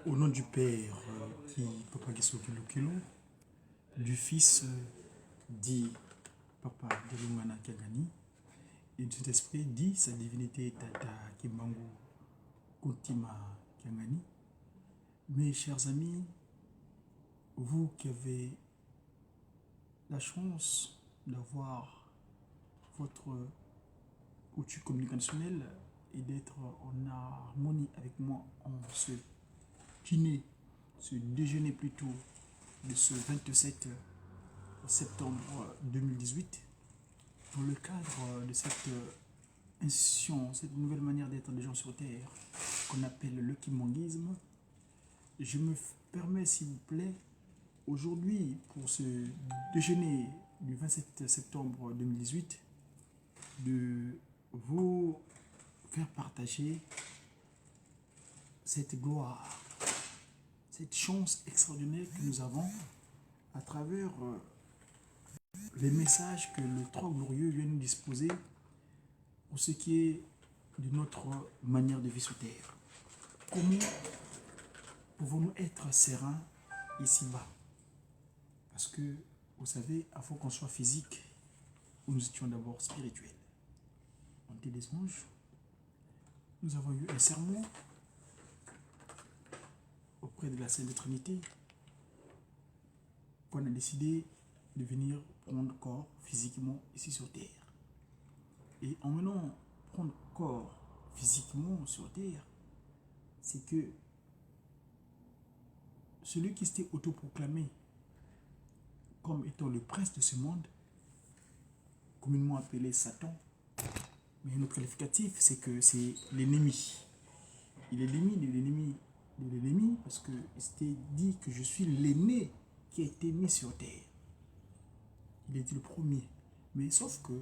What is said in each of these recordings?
Au nom du Père, qui Papa Kisokilokilo, du Fils, dit Papa Delungana Kagani, et du Saint-Esprit, dit sa divinité Tata Kimbangu Kuntima Kagani. Mes chers amis, vous qui avez la chance d'avoir votre outil communicationnel et d'être en harmonie avec moi en ce dîner, ce déjeuner plutôt de ce 27 septembre 2018, dans le cadre de cette institution, cette nouvelle manière d'être des gens sur Terre qu'on appelle le kimonguisme, je me permets, s'il vous plaît, aujourd'hui, pour ce déjeuner du 27 septembre 2018, de vous faire partager cette gloire, cette chance extraordinaire que nous avons à travers les messages que le Trois Glorieux vient nous disposer pour ce qui est de notre manière de vivre sur Terre. Comment pouvons-nous être sereins ici-bas? Parce que, vous savez, avant qu'on soit physique, nous étions d'abord spirituels. On était des anges. Nous avons eu un sermon auprès de la Sainte Trinité qu'on a décidé de venir prendre corps physiquement ici sur Terre. Et en venant prendre corps physiquement sur Terre, c'est que celui qui s'était autoproclamé comme étant le prince de ce monde, communément appelé Satan, mais un autre qualificatif, c'est que c'est l'ennemi. Il est l'ennemi de l'ennemi de l'ennemi parce qu'il s'était dit que je suis l'aîné qui a été mis sur Terre. Il était le premier. Mais sauf que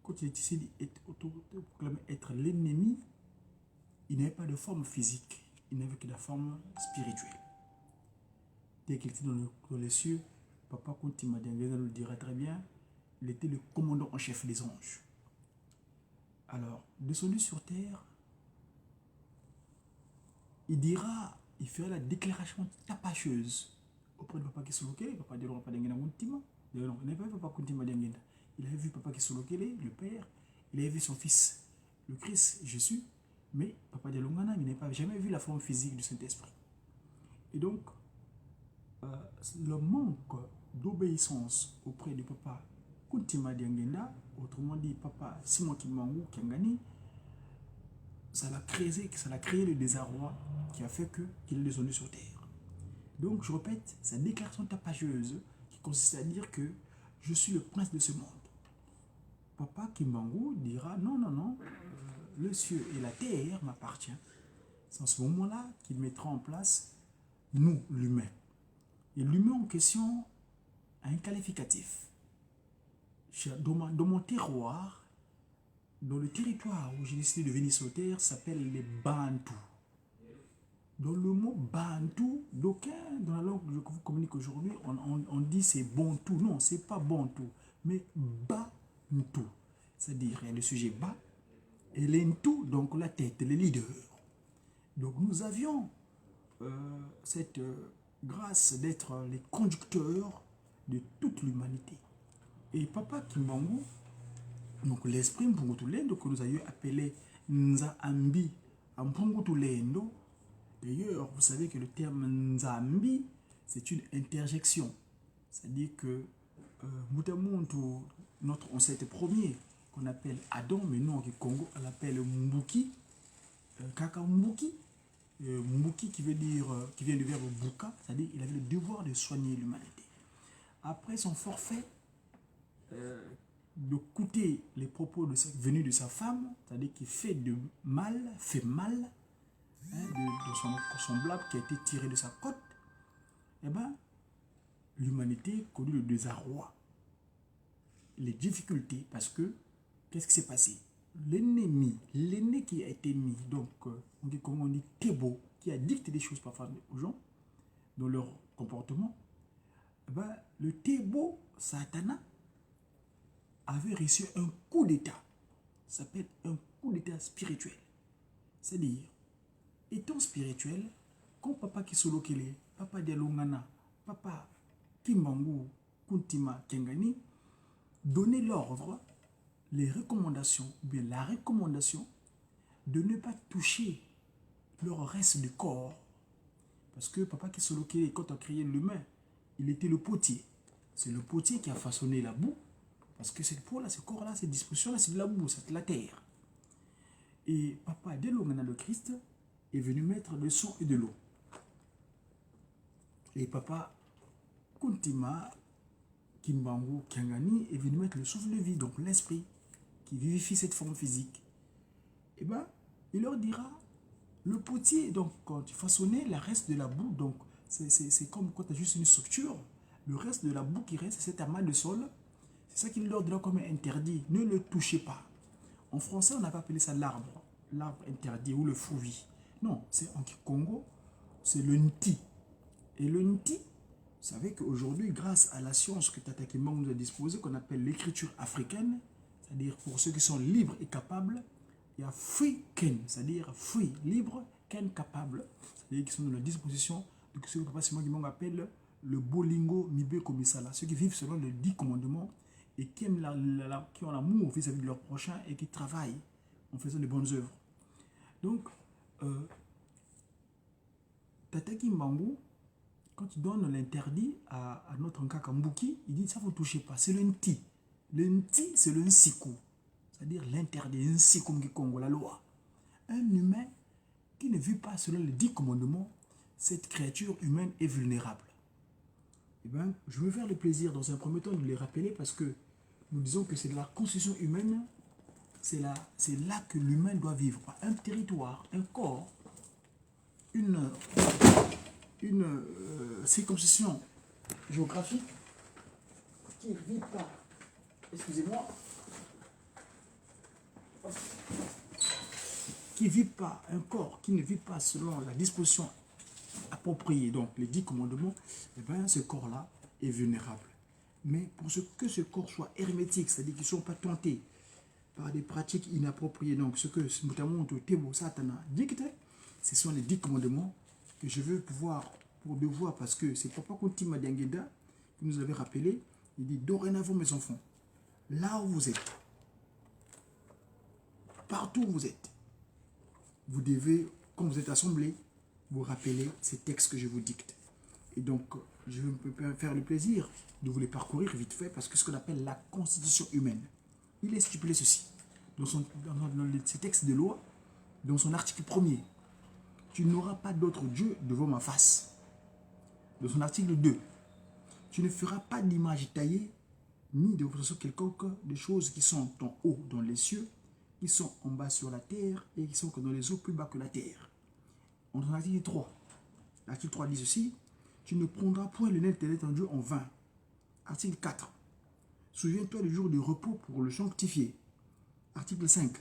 quand il était autoproclamé être l'ennemi, il n'avait pas de forme physique, il n'avait que de la forme spirituelle. Dès qu'il était dans les cieux, Papa Kuntima Diangena nous le dira très bien, il était le commandant en chef des anges. Alors, descendu sur terre, il dira, il fera la déclaration tapacheuse auprès de Papa Kisolokele, Papa Delora Padangena Kuntima. Non, il n'avait pas vu Papa Kuntima Diangena. Il avait vu Papa Kisolokele, le Père, il avait vu son fils, le Christ, Jésus, mais Papa Delongana, il n'avait jamais vu la forme physique du Saint-Esprit. Et donc, le manque d'obéissance auprès de Papa Kuntima Diangenda, autrement dit Papa Simon Kimbangu Kiangani, ça l'a créé le désarroi qui a fait qu'il est descendu sur terre. Donc je répète, sa déclaration tapageuse qui consiste à dire que je suis le prince de ce monde. Papa Kimbangu dira non, non, non, le ciel et la terre m'appartiennent. C'est en ce moment-là qu'il mettra en place nous, l'humain. Et l'humain en question a un qualificatif. Dans mon terroir, dans le territoire où j'ai décidé de venir sur terre, s'appelle les Bantous. Dans le mot Bantou, d'aucuns, dans la langue que je vous communique aujourd'hui, on dit c'est Bantou. Non, c'est pas Bantou, mais Bantou. C'est-à-dire le sujet bas et l'entou, donc la tête, les leaders. Donc nous avions cette grâce d'être les conducteurs de toute l'humanité. Et Papa Kimbangu, donc l'esprit Mpungutulendo que nous avions appelé Nzaambi Mpungutulendo. D'ailleurs, vous savez que le terme Nzambi, c'est une interjection. C'est-à-dire que notre ancêtre premier, qu'on appelle Adam, mais nous, au Congo, on l'appelle Mbuki, Kaka Mbuki. Mbuki qui vient du verbe Buka, c'est-à-dire qu'il avait le devoir de soigner l'humanité. Après son forfait, de coûter les propos venus de sa femme, c'est-à-dire qu'il fait mal, de son semblable qui a été tiré de sa côte, eh bien, l'humanité connaît le désarroi, les difficultés, parce que, qu'est-ce qui s'est passé? L'aîné qui a été mis, donc, comme on dit, Thébo, qui a dicté des choses parfois aux gens, dans leur comportement, eh bien, le Thébo, Satana, avait reçu un coup d'état. Ça s'appelle un coup d'état spirituel. C'est-à-dire, étant spirituel, quand Papa Kisolokele, Papa Dialongana, Papa Kimbangu, Kuntima Kengani, donner l'ordre, les recommandations, ou bien la recommandation de ne pas toucher leur reste du corps. Parce que Papa Kisolokele, quand on a créé l'humain, il était le potier. C'est le potier qui a façonné la boue. Parce que cette peau-là, ce corps-là, cette disposition-là, c'est de la boue, c'est de la terre. Et Papa Dialongana, le Christ, est venu mettre le sang et de l'eau. Et Papa Kuntima Kimbangu Kengani est venu mettre le souffle de vie, donc l'esprit, qui vivifie cette forme physique. Et bien, il leur dira, le potier, donc quand tu façonnais le reste de la boue, donc c'est comme quand tu as juste une structure, le reste de la boue qui reste, c'est cet amas de sol, c'est ça qu'il leur dira comme interdit, ne le touchez pas. En français, on n'a pas appelé ça l'arbre interdit ou le fouvi. Non, c'est en Congo, c'est le nti. Et le nti, vous savez qu'aujourd'hui, grâce à la science que Tata Kimbangu nous a disposée, qu'on appelle l'écriture africaine, c'est-à-dire pour ceux qui sont libres et capables, il y a free ken, c'est-à-dire free, libre, ken, capable, c'est-à-dire qui sont dans la disposition de ce que Papa Simon Kimbangu appelle le bolingo mibe komisala, ceux qui vivent selon les 10 commandements et qui aiment qui ont l'amour vis-à-vis de leur prochain et qui travaillent en faisant de bonnes œuvres. Donc, Tata Kimbangu, quand il donne l'interdit à notre Nkaka Mbuki, il dit ça vous ne touchez pas, c'est le nti. Le nti, c'est le nsiku, c'est-à-dire l'interdit, nsiku Congo, la loi. Un humain qui ne vit pas selon les 10 commandements, cette créature humaine est vulnérable. Eh bien, je veux faire le plaisir dans un premier temps de les rappeler parce que nous disons que c'est de la constitution humaine, c'est là que l'humain doit vivre. Un territoire, un corps, une circonscription géographique qui ne vit pas, excusez-moi, qui ne vit pas, un corps qui ne vit pas selon la disposition appropriée, donc les 10 commandements, eh bien, ce corps-là est vulnérable. Mais pour que ce corps soit hermétique, c'est-à-dire qu'ils ne sont pas tentés par des pratiques inappropriées, donc ce que notamment Tebo Satana dicte, ce sont les 10 commandements que je veux pouvoir, pour devoir, parce que c'est Papa Kuntima Diangeda qui nous avait rappelé, il dit dorénavant mes enfants, là où vous êtes, partout où vous êtes, vous devez, quand vous êtes assemblés, vous rappeler ces textes que je vous dicte. Et donc, je vais me faire le plaisir de vous les parcourir vite fait, parce que ce qu'on appelle la constitution humaine, il est stipulé ceci, dans ces textes de loi, dans son article 1er, tu n'auras pas d'autre Dieu devant ma face. Dans son article 2, tu ne feras pas d'image taillée, ni de représentation quelconque des choses qui sont en haut dans les cieux, qui sont en bas sur la terre, et qui sont dans les eaux plus bas que la terre. En son article 3, l'article 3 dit ceci, tu ne prendras point le nez de ton Dieu en vain. Article 4, souviens-toi du jour du repos pour le sanctifier. Article 5,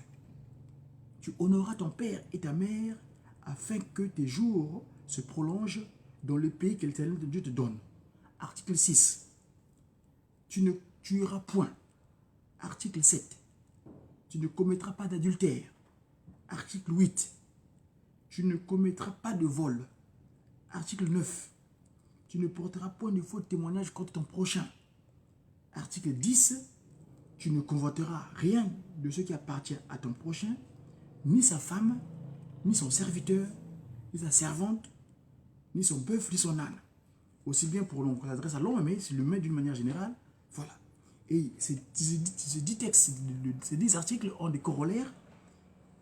tu honoreras ton père et ta mère afin que tes jours se prolongent dans le pays que l'Éternel de Dieu te donne. Article 6, tu ne tueras point. Article 7, tu ne commettras pas d'adultère. Article 8, tu ne commettras pas de vol. Article 9, tu ne porteras point de faux témoignage contre ton prochain. Article 10, tu ne convoiteras rien de ce qui appartient à ton prochain, ni sa femme, ni son serviteur, ni sa servante, ni son bœuf, ni son âne. Aussi bien pour l'homme qu'on s'adresse à l'homme, mais c'est l'humain d'une manière générale. Voilà. Et ces 10 textes, ces 10 articles ont des corollaires.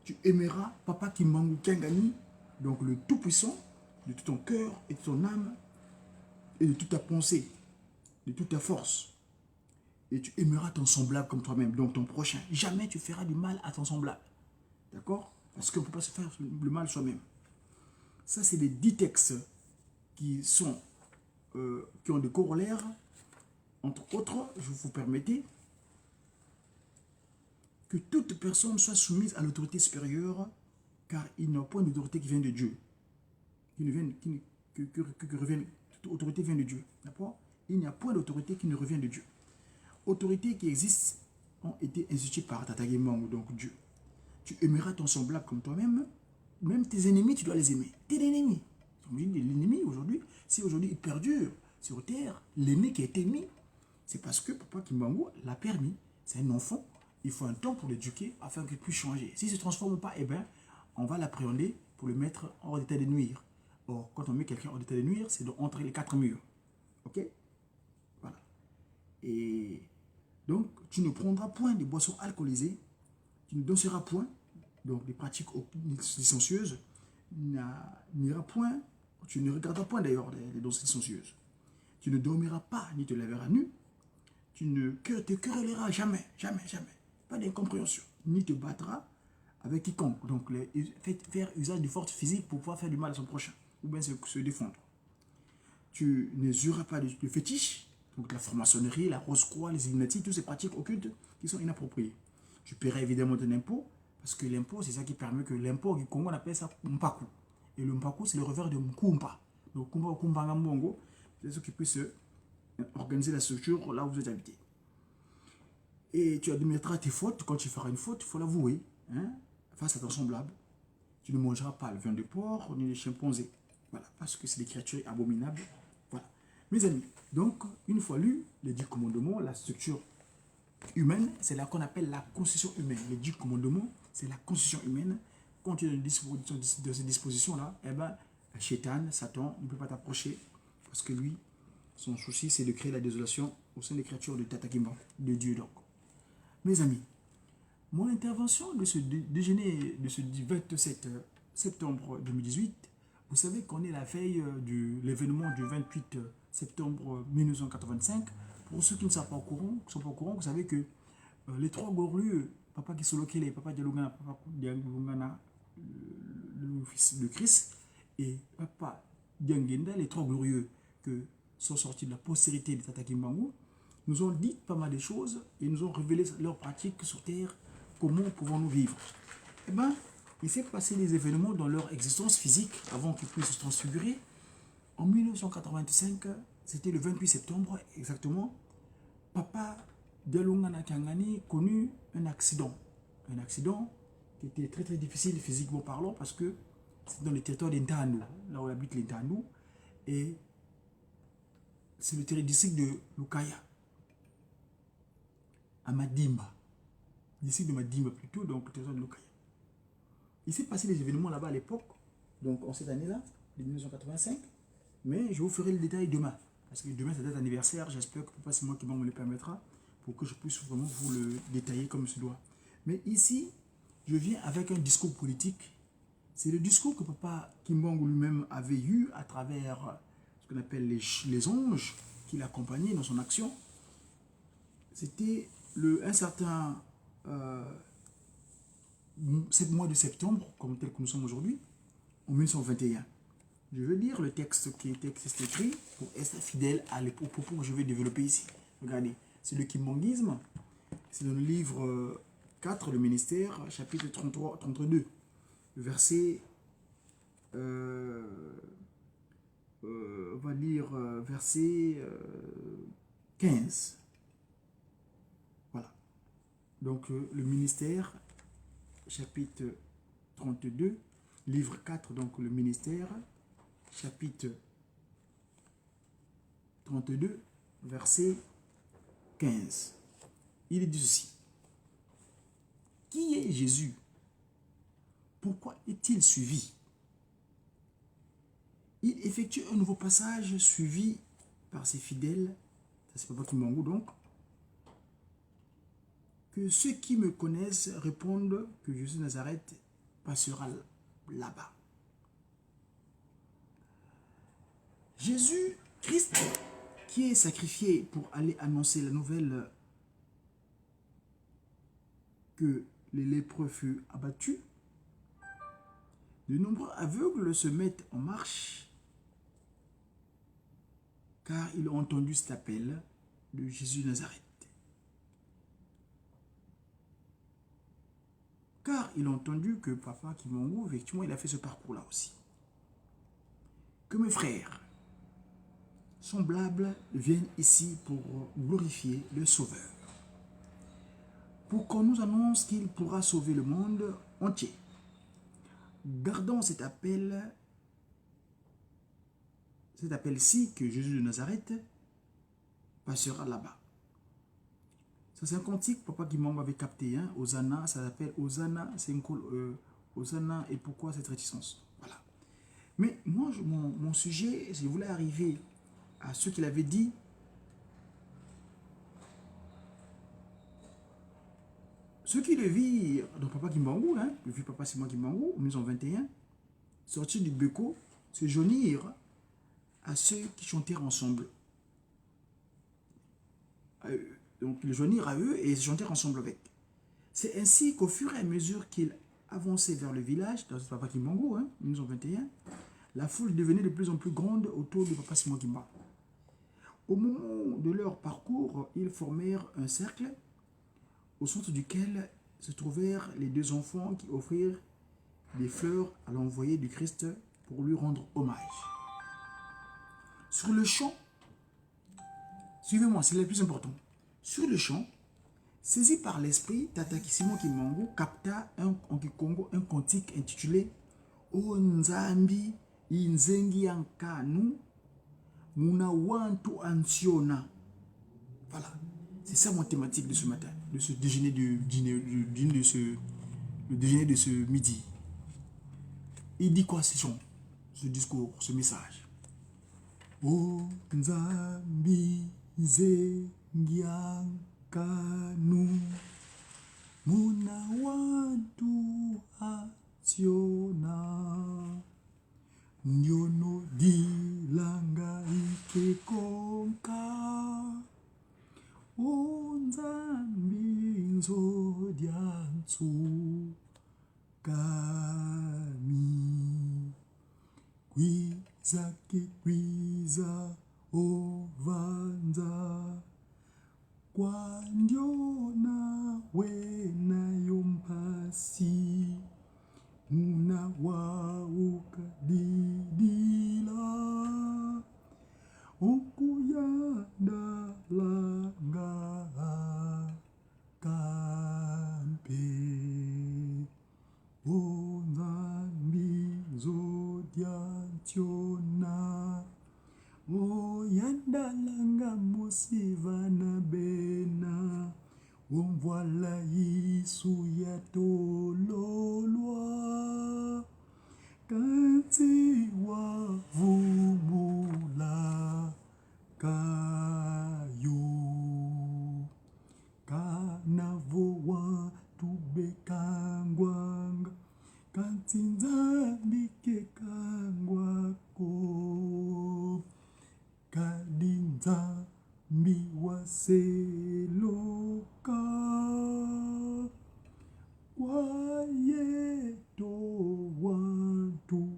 Tu aimeras Papa Kimbangu Kengani, donc le Tout-Puissant, de tout ton cœur et de ton âme, et de toute ta pensée, de toute ta force. Et tu aimeras ton semblable comme toi-même, donc ton prochain. Jamais tu feras du mal à ton semblable. D'accord? Parce qu'on ne peut pas se faire le mal soi-même. Ça, c'est les 10 textes qui ont des corollaires. Entre autres, je vous permettez que toute personne soit soumise à l'autorité supérieure, car il n'y a point d'autorité qui vient de Dieu. Toute autorité vient de Dieu. D'accord? Il n'y a point d'autorité qui ne revient de Dieu. Autorités qui existent ont été instituées par Tata Kimbangu, donc Dieu. Tu aimeras ton semblable comme toi-même. Même tes ennemis, tu dois les aimer. Tes ennemis, Comme je dis, l'ennemi aujourd'hui, si aujourd'hui il perdure sur terre, l'ennemi qui a été mis, c'est parce que Papa Kimbangu l'a permis. C'est un enfant, il faut un temps pour l'éduquer afin qu'il puisse changer. S'il ne se transforme pas, eh bien, on va l'appréhender pour le mettre hors d'état de nuire. Or, quand on met quelqu'un hors d'état de nuire, c'est entre les 4 murs. Ok? Voilà. Et donc, tu ne prendras point des boissons alcoolisées, tu ne danseras point, donc des pratiques licencieuses, n'ira point, tu ne regarderas point d'ailleurs les danses licencieuses. Tu ne dormiras pas, ni te laveras nu, tu ne te querelleras jamais, jamais, jamais. Pas d'incompréhension, ni te battras avec quiconque. Donc, faire usage de force physique pour pouvoir faire du mal à son prochain, ou bien se défendre. Tu n'useras pas de fétiche, donc la franc-maçonnerie, la rose-croix, les Illuminati, toutes ces pratiques occultes qui sont inappropriées. Tu paieras évidemment ton impôt, parce que l'impôt, c'est ça qui permet que l'impôt du Congo, on appelle ça Mpaku. Et le Mpaku, c'est le revers de Mkumpa. Donc, Kumpa Ngambongo, c'est ce qui peut se organiser la structure là où vous êtes habité. Et tu admettras tes fautes. Quand tu feras une faute, il faut l'avouer, hein, face à ton semblable. Tu ne mangeras pas le vin de porc ni les chimpanzés. Voilà, parce que c'est des créatures abominables. Voilà. Mes amis, donc, une fois lu les 10 commandements, la structure humaine, c'est là qu'on appelle la constitution humaine. Les 10 commandements, c'est la constitution humaine. Quand tu es dans ces dispositions-là, eh ben, Shaitan, Satan, ne peut pas t'approcher parce que lui, son souci, c'est de créer la désolation au sein des créatures de Tata Kimba, de Dieu donc. Mes amis, mon intervention de ce déjeuner de ce 27 septembre 2018, vous savez qu'on est la veille de l'événement du 28 septembre 1985. Pour ceux qui ne sont pas au courant, vous savez que les trois glorieux, Papa Kisolokele, Papa Dialungana, Papa Dialungana, le fils de Christ, et Papa Diangenda, les trois glorieux que sont sortis de la postérité de Tata Kimbangu, nous ont dit pas mal de choses et nous ont révélé leurs pratiques sur terre, comment pouvons-nous vivre. Eh bien, il s'est passé des événements dans leur existence physique avant qu'ils puissent se transfigurer. En 1985, c'était le 28 septembre exactement, Papa Dialungana Kangani connut un accident. Un accident qui était très très difficile physiquement parlant parce que c'est dans le territoire d'Intandou, là où habite l'Intandou, et c'est le district de Lukaya, à Madimba. District de Madimba plutôt, donc le territoire de Lukaya. Il s'est passé des événements là-bas à l'époque, donc en cette année-là, de 1985, mais je vous ferai le détail demain. Parce que demain, c'est date anniversaire, j'espère que Papa c'est moi qui me le permettra pour que je puisse vraiment vous le détailler comme se doit. Mais ici, je viens avec un discours politique. C'est le discours que Papa Kimbangu lui-même avait eu à travers ce qu'on appelle les anges qui l'accompagnaient dans son action. C'était un certain 7 mois de septembre, comme tel que nous sommes aujourd'hui, en 1921. Je veux lire le texte qui est écrit pour être fidèle aux propos que je vais développer ici. Regardez, c'est le kimbanguisme. C'est dans le livre 4, le ministère, chapitre 32, verset, on va lire verset 15. Voilà. Donc, le ministère, chapitre 32, livre 4, donc le ministère, chapitre 32, verset 15. Il est dit ceci. Qui est Jésus? Pourquoi est-il suivi? Il effectue un nouveau passage suivi par ses fidèles, ça c'est Papa Kimbangu donc, que ceux qui me connaissent répondent que Jésus de Nazareth passera là-bas. Jésus Christ, qui est sacrifié pour aller annoncer la nouvelle que les lépreux furent abattus, de nombreux aveugles se mettent en marche car ils ont entendu cet appel de Jésus de Nazareth. Car ils ont entendu que Papa Kimbangu, effectivement, il a fait ce parcours-là aussi. Que mes frères semblables viennent ici pour glorifier le Sauveur, pour qu'on nous annonce qu'il pourra sauver le monde entier. Gardons cet appel cet appel-ci que Jésus de Nazareth passera là-bas. Ça, c'est un cantique, papa qui m'en avait capté, hein. Hosanna, ça s'appelle Hosanna, c'est une Hosanna, et pourquoi cette réticence? Voilà. Mais moi, mon sujet, je voulais arriver à ce qu'il avait dit. Ceux qui le virent, donc Papa Kimbangu, hein, le vieux Papa Simon Kimbangu, en 1921, sortis du Beko, se joignirent à ceux qui chantèrent ensemble. Donc, ils joignirent à eux et se chantèrent ensemble avec. C'est ainsi qu'au fur et à mesure qu'ils avançaient vers le village, dans Papa Kimbangu, hein, en 1921, la foule devenait de plus en plus grande autour de Papa Simon Kimba. Au moment de leur parcours, ils formèrent un cercle au centre duquel se trouvèrent les deux enfants qui offrirent des fleurs à l'envoyé du Christ pour lui rendre hommage. Sur le champ, suivez-moi, c'est le plus important. Sur le champ, saisi par l'esprit, Tata Simon Kimbangu capta en Kikongo un cantique intitulé O Nzambi Inzengi Ankanu Muna Wantu Ansiona. Voilà. C'est ça mon thématique de ce matin, de ce déjeuner de ce midi. Il dit quoi ce discours, ce message? O Nzambi Zengiankanu Muna Wantu Asiona Nyono Dilanga Ike Konka Onzambi Zodiansu Kami Kwiza Kwiza Ovanza Kwandiona Wena Yompasi Muna Wauka Didila Okuyanda langa kampe Onzambi zodiantiona Oyanda langa musivana bena Omvoila isu ya tololwa Kanti wa vumula kayo Kanavo wa tubekangwanga Kanti nzambi kekangwako Kadinza mbi wa seloka Wayeto wantu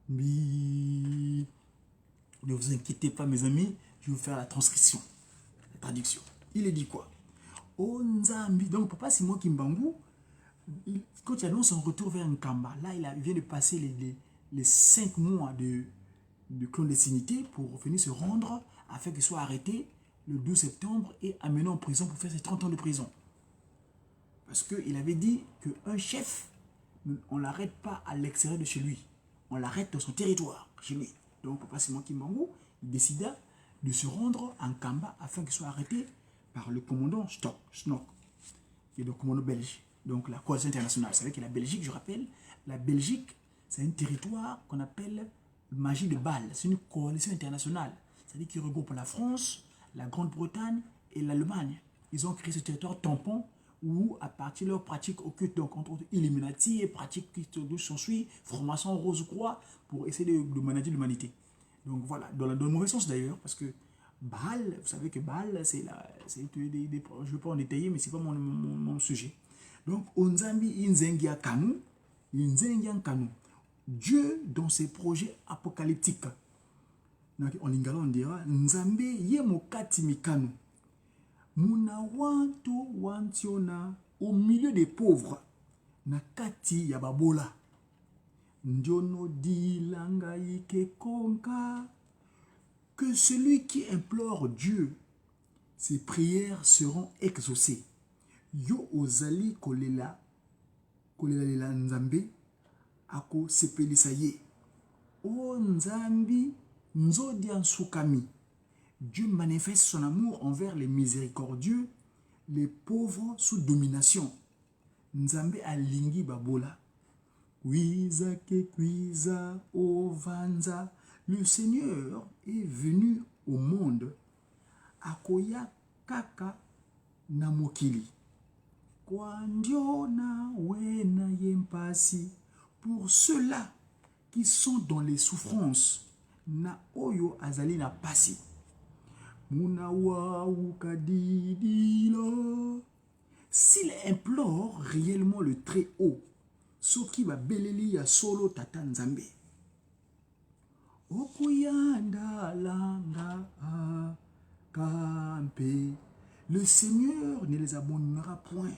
Bi. Ne vous inquiétez pas mes amis, je vais vous faire la transcription, la traduction. Il est dit quoi? Onzambi. Donc Papa Simon Kimbangu, quand il annonce son retour vers Nkamba, là il vient de passer les 5 mois de clandestinité pour venir se rendre afin qu'il soit arrêté le 12 septembre et amené en prison pour faire ses 30 ans de prison. Parce qu'il avait dit qu'un chef, on ne l'arrête pas à l'extérieur de chez lui. On l'arrête dans son territoire, chez lui. Donc Papa Simon Kimbangu décida de se rendre en Kamba afin qu'il soit arrêté par le commandant Schnock, qui est le commandant belge. Donc la coalition internationale. Vous savez que la Belgique, je rappelle, la Belgique, c'est un territoire qu'on appelle Magie de Bâle. C'est une coalition internationale. C'est-à-dire qu'il regroupe la France, la Grande-Bretagne et l'Allemagne. Ils ont créé ce territoire tampon où, à partir de leurs pratiques occultes, donc entre autres Illuminati et pratiques qui s'en suivent, formation Rose-Croix, pour essayer de manager l'humanité. Donc voilà, dans le mauvais sens d'ailleurs, parce que Baal, vous savez que Baal, je ne vais pas en détailler, mais ce n'est pas mon sujet. Donc, Onzambi Inzengia Kanu, Dieu, dans ses projets apocalyptiques, en lingala on dira, Nzambe Yemokati Mikanu, Muna wantu wantiona au milieu des pauvres nakati yababola ndiono dilanga ike konka que celui qui implore Dieu ses prières seront exaucées yo ozali kolela lela nzambe ako sepelisa ye. O Nzambi nzodi ansukami. Dieu manifeste son amour envers les miséricordieux, les pauvres sous domination. Nzambe alingi babola. Kwiza ke kwiza ovanza. Le Seigneur est venu au monde. Akoya kaka na mokili. Kwa ndio na wena yempasi. Pour ceux-là qui sont dans les souffrances, na oyo azali na pasi. Muna wa ukadidila. S'il implore réellement le Très-Haut, soki ba beleli ya solo tata Nzambe. Okuyanda langa kampe. Le Seigneur ne les abandonnera point.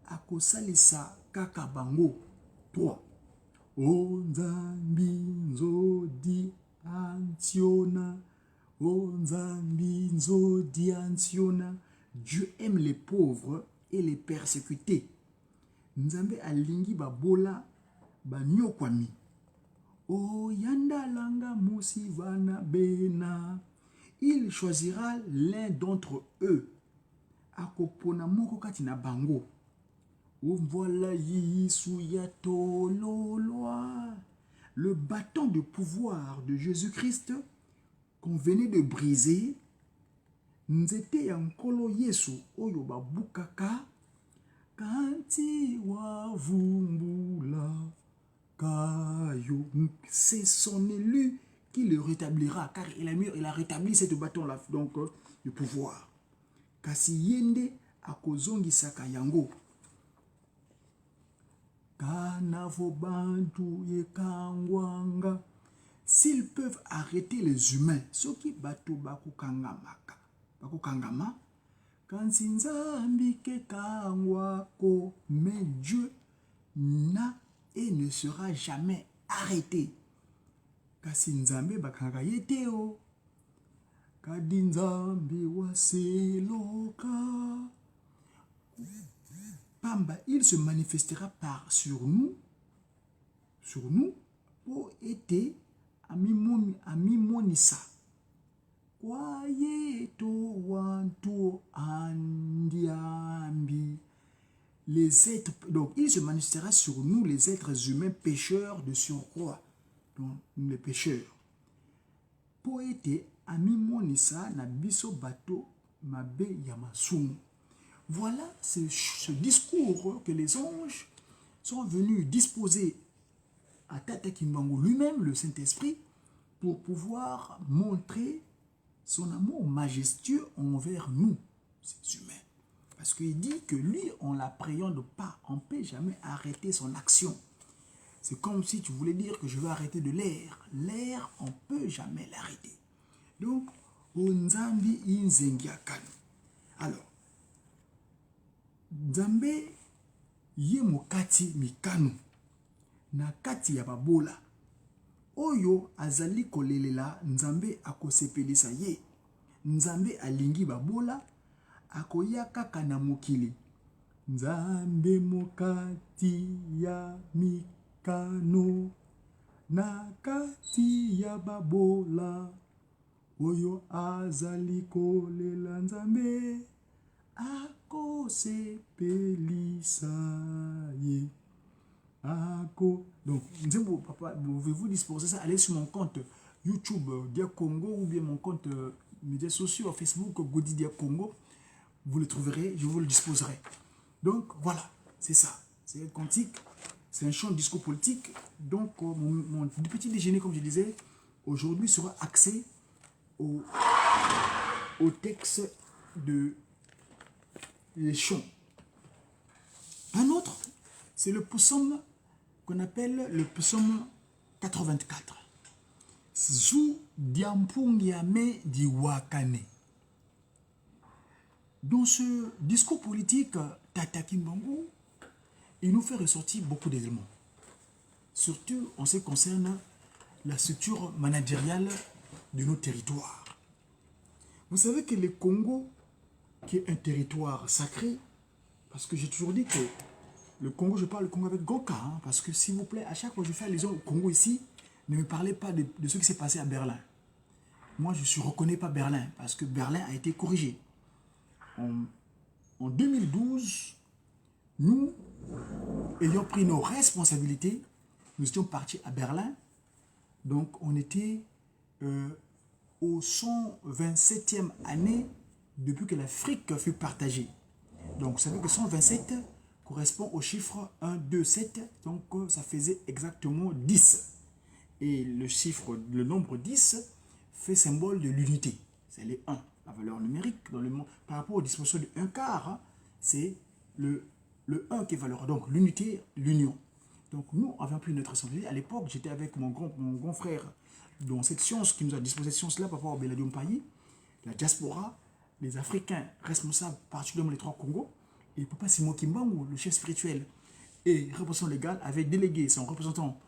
Akosalisa kaka bango. 3. O Nzambi nzodi antiona. O Nzambi nzodi antiona. Dieu aime les pauvres et les persécutés. Nzambe alingi babola banyokwami. O yanda langa musivana bena. Il choisira l'un d'entre eux. Akopona moko kati na bango. O voilà yisu ya tololoa. Le bâton de pouvoir de Jésus-Christ qu'on venait de briser. Nzete ya nkolo Yesu oyo babukaka. Kanti wavumbula kayo. C'est son élu qui le rétablira, car il a rétabli cette bâton-là, donc le pouvoir. Kasi yende akozongi saka yango. Kanavo bantu yekangwanga. S'ils peuvent arrêter les humains, ceux qui bato bakukangamaka. Bakukangama. Kansi Nzambi ke kangwako. Mais Dieu n'a et ne sera jamais arrêté. Kasi Nzambe bakanga yete o. Kadi Nzambe waseloka. Pamba, il se manifestera sur nous, pour été amimonisa. Kwayeto wanto andiambi. Les êtres, donc il se manifestera sur nous, les êtres humains pécheurs de surcroît, donc les pécheurs. Poete amimonisa na biso bato mabe yamasumu. Voilà ce discours que les anges sont venus disposer à Tata Kimbangu lui-même, le Saint-Esprit, pour pouvoir montrer son amour majestueux envers nous, ces humains. Parce qu'il dit que lui, on l'appréhende pas, on ne peut jamais arrêter son action. C'est comme si tu voulais dire que je veux arrêter de l'air. L'air, on ne peut jamais l'arrêter. Donc, Nzambi inzengiakan. Alors, Nzambe ye mokati mikanu na kati ya babola. Oyo azali kolelela Nzambe akosepelisa ye. Nzambe alingi babola akoya kaka na mokili. Nzambe mokati ya mikano na kati ya babola. Oyo azali kolela Nzambe akosepelisa ye. Donc, papa, pouvez-vous disposer ça? Allez sur mon compte YouTube Dia Congo ou bien mon compte médias sociaux Facebook Godi Dia Congo. Vous le trouverez, je vous le disposerai. Donc, voilà, c'est ça. C'est un cantique, c'est un chant de discours politique. Donc, mon petit déjeuner, comme je disais, aujourd'hui sera axé au texte de les chants. Un autre, c'est le psaume qu'on appelle le psaume 84. Zu diampungiame di wakane. Dans ce discours politique, Tata Kimbangu, il nous fait ressortir beaucoup d'éléments. Surtout en ce qui concerne la structure managériale de nos territoires. Vous savez que le Congo, qui est un territoire sacré, parce que j'ai toujours dit que Le Congo, je parle le Congo avec Goka, hein, parce que s'il vous plaît, à chaque fois que je fais allusion au Congo ici, ne me parlez pas de ce qui s'est passé à Berlin. Moi, je ne reconnais pas Berlin, parce que Berlin a été corrigé. En 2012, nous, ayant pris nos responsabilités, nous étions partis à Berlin. Donc, on était au 127e année depuis que l'Afrique fut partagée. Donc, vous savez que 127 correspond au chiffre 1, 2, 7. Donc, ça faisait exactement 10. Et le nombre 10 fait symbole de l'unité. C'est les 1. La valeur numérique dans le monde, par rapport aux dispositions de 1 quart, hein, c'est le 1 qui est valeur. Donc, l'unité, l'union. Donc, nous avions pris notre responsabilité. À l'époque, j'étais avec mon grand frère dans cette science qui nous a disposé cette science-là par rapport au Beladium Payi, la diaspora, les Africains responsables, particulièrement les 3 Congos, et Papa Simon Kimbangu, le chef spirituel et représentant légal, avait délégué son représentant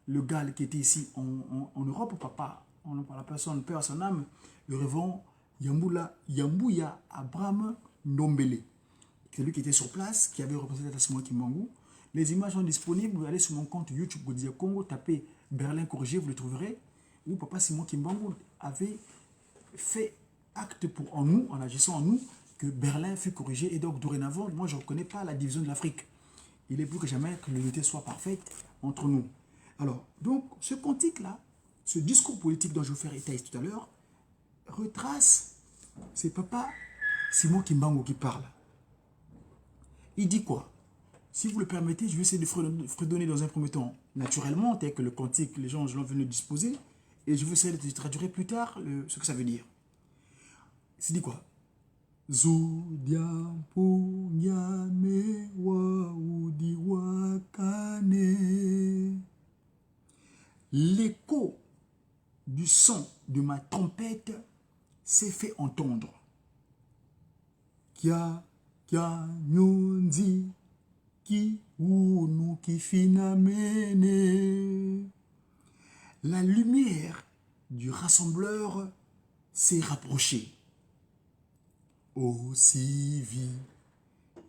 légal qui était ici en Europe, papa, par la personne, père à son âme, le révérend Yambouya Abraham Ndombele. C'est lui qui était sur place, qui avait représenté Simon Kimbangu. Les images sont disponibles, vous allez sur mon compte YouTube Godia Congo, tapez Berlin corrigé, vous le trouverez, où Papa Simon Kimbangu avait fait acte en nous, en agissant en nous, que Berlin fut corrigé. Et donc, dorénavant, moi, je ne reconnais pas la division de l'Afrique. Il est plus que jamais que l'unité soit parfaite entre nous. Alors, donc, ce cantique-là, ce discours politique dont je vous fais état tout à l'heure, retrace, c'est Papa Simon Kimbangu qui parle. Il dit quoi? Si vous le permettez, je vais essayer de fredonner dans un premier temps, naturellement, tel que le cantique, les gens l'ont venu disposer, et je vais essayer de traduire plus tard ce que ça veut dire. C'est dit quoi? L'écho du son de ma trompette s'est fait entendre. Kia nyonzi ki unu ki finamene. La lumière du rassembleur s'est rapprochée. Aussi vi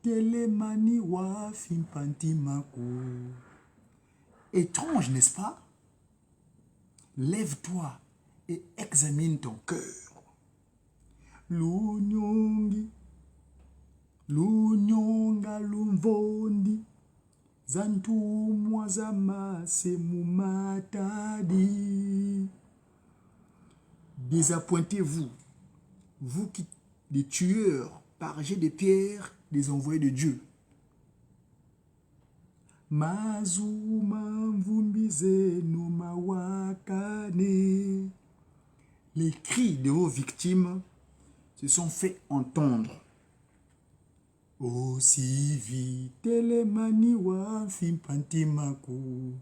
telemani wa fimpantimaku. Étrange, n'est-ce pas? Lève-toi et examine ton cœur. Lunyonga lumvondi zantumwa zamase mumatadi. Désappointez-vous, vous qui des tueurs par jet de pierre des envoyés de Dieu. Les cris de vos victimes se sont fait entendre. Aussi vite les maniwa fimpantimaku.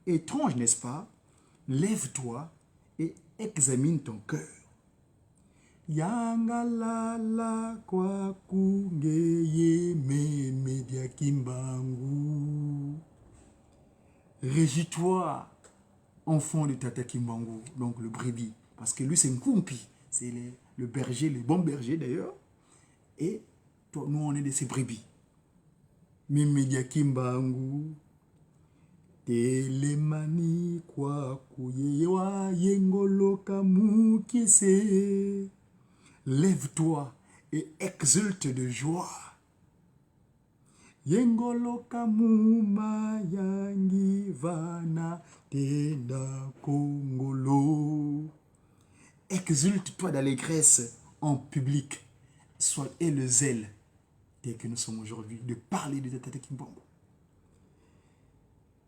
Étrange, n'est-ce pas? Lève-toi et examine ton cœur. Yangalala kwa kungeye media Kimbangu. Régis-toi, enfant de Tata Kimbangu, donc le brebis, parce que lui c'est Nkumpi, c'est le berger, le bon berger d'ailleurs, et toi, nous on est de ces brebis. Media Kimbangu, telemani kwa kuyewa yengolo kamukise. Lève-toi et exulte de joie. Yengolo kamuma yangi vana tenda kongolo. Exulte-toi d'allégresse en public. Et le zèle, tel que nous sommes aujourd'hui, de parler de Tata Kimbangu.